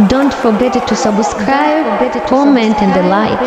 Don't forget to subscribe, comment and like.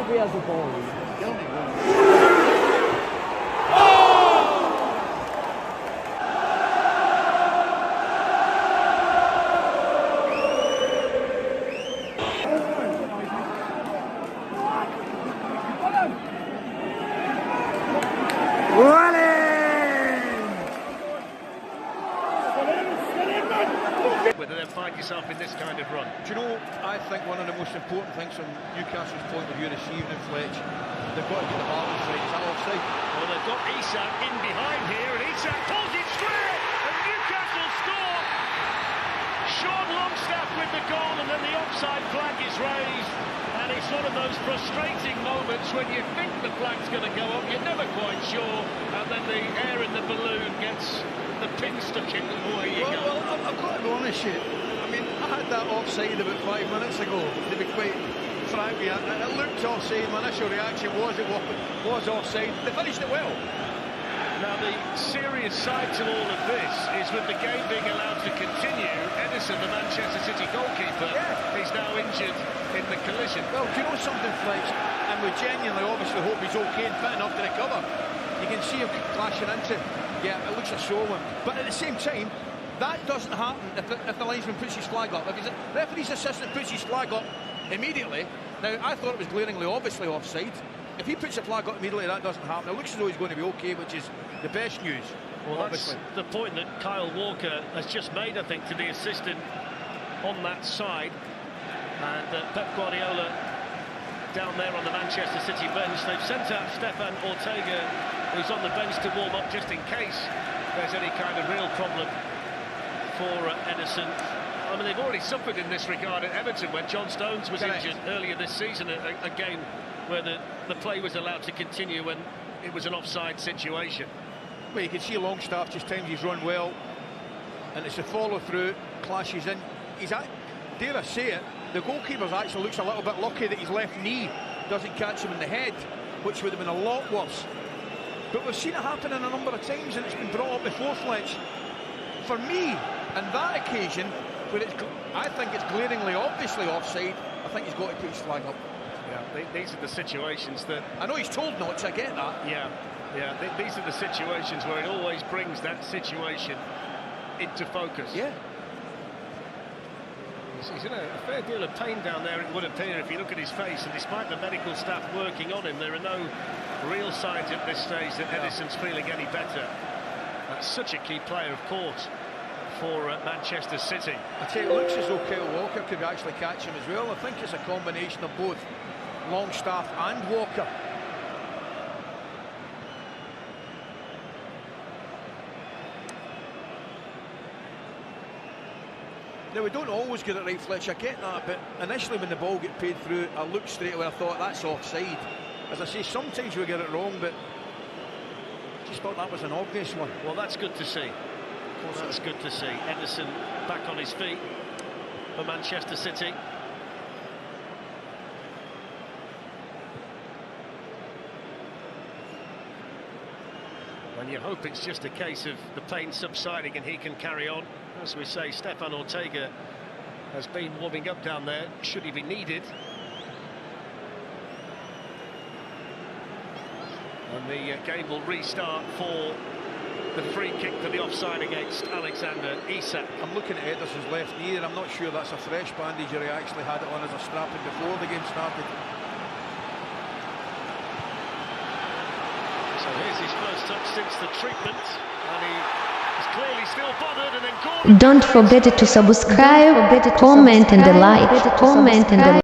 Referee has the ball. Whether then find yourself in this kind of run. Do you know, I think one of the most important things from Newcastle's point of view this evening, Fletch, they've got to get the balance right. Is that offside? Well, they've got Isak in behind here, and Isak pulls it through, and Newcastle score. Sean Longstaff with the goal, and then the offside flag is raised. And it's one of those frustrating moments when you think the flag's going to go up, you're never quite sure, and then the air in the balloon gets the pin stuck in, and away you go. Well, I've got to be honest with you. I mean, I had that offside about 5 minutes ago, to be quite frank with you. It looked offside, my initial reaction was it was offside. They finished it well. Now, the serious side to all of this is with the game being allowed to continue, Edison, the Manchester City goalkeeper, is now injured in the collision. Well, do you know something, Fletch? And we genuinely obviously hope he's okay and fit enough to recover. You can see him clashing into, yeah, it looks a sore one. But at the same time, that doesn't happen if the linesman puts his flag up. If the referee's assistant puts his flag up immediately, now I thought it was glaringly obviously offside. If he puts the flag up immediately, that doesn't happen. It looks as though he's going to be okay, which is the best news. Well, obviously. that's the point that Kyle Walker has just made, I think, to the assistant on that side. And Pep Guardiola down there on the Manchester City bench. They've sent out Stefan Ortega, who's on the bench to warm up just in case there's any kind of real problem for Edison. I mean, they've already suffered in this regard at Everton when John Stones was injured earlier this season, a game where the play was allowed to continue when it was an offside situation. Well, you can see Longstaff just times he's run well, and it's a follow-through, clashes in. Dare I say it, the goalkeeper actually looks a little bit lucky that his left knee doesn't catch him in the head, which would have been a lot worse. But we've seen it happen in a number of times, and it's been brought up before, Fletch. For me, on that occasion, where I think it's glaringly obviously offside, I think he's got to put his flag up. Yeah, these are the situations that... I know he's told not to, I get that. Yeah, these are the situations where it always brings that situation into focus. Yeah. He's in a fair deal of pain down there, it would appear, if you look at his face, and despite the medical staff working on him, there are no real signs at this stage that Edison's feeling any better. That's such a key player, of course, for Manchester City. I tell you, it looks as though Kyle Walker could actually catch him as well. I think it's a combination of both Longstaff and Walker. Now, we don't always get it right, Fletch, I get that, but initially when the ball get paid through, I looked straight away, I thought that's offside. As I say, sometimes we get it wrong, but I just thought that was an obvious one. Well, that's good to see. That's good to see. Edison back on his feet for Manchester City. And you hope it's just a case of the pain subsiding and he can carry on. As we say, Stefan Ortega has been warming up down there, should he be needed. And the game will restart for the free kick for the offside against Alexander Isak. I'm looking at Ederson's left knee, and I'm not sure that's a fresh bandage or he actually had it on as a strapping before the game started. So here's his first touch since the treatment, and he is clearly still bothered, and then Gordon... Don't forget to subscribe, comment and like.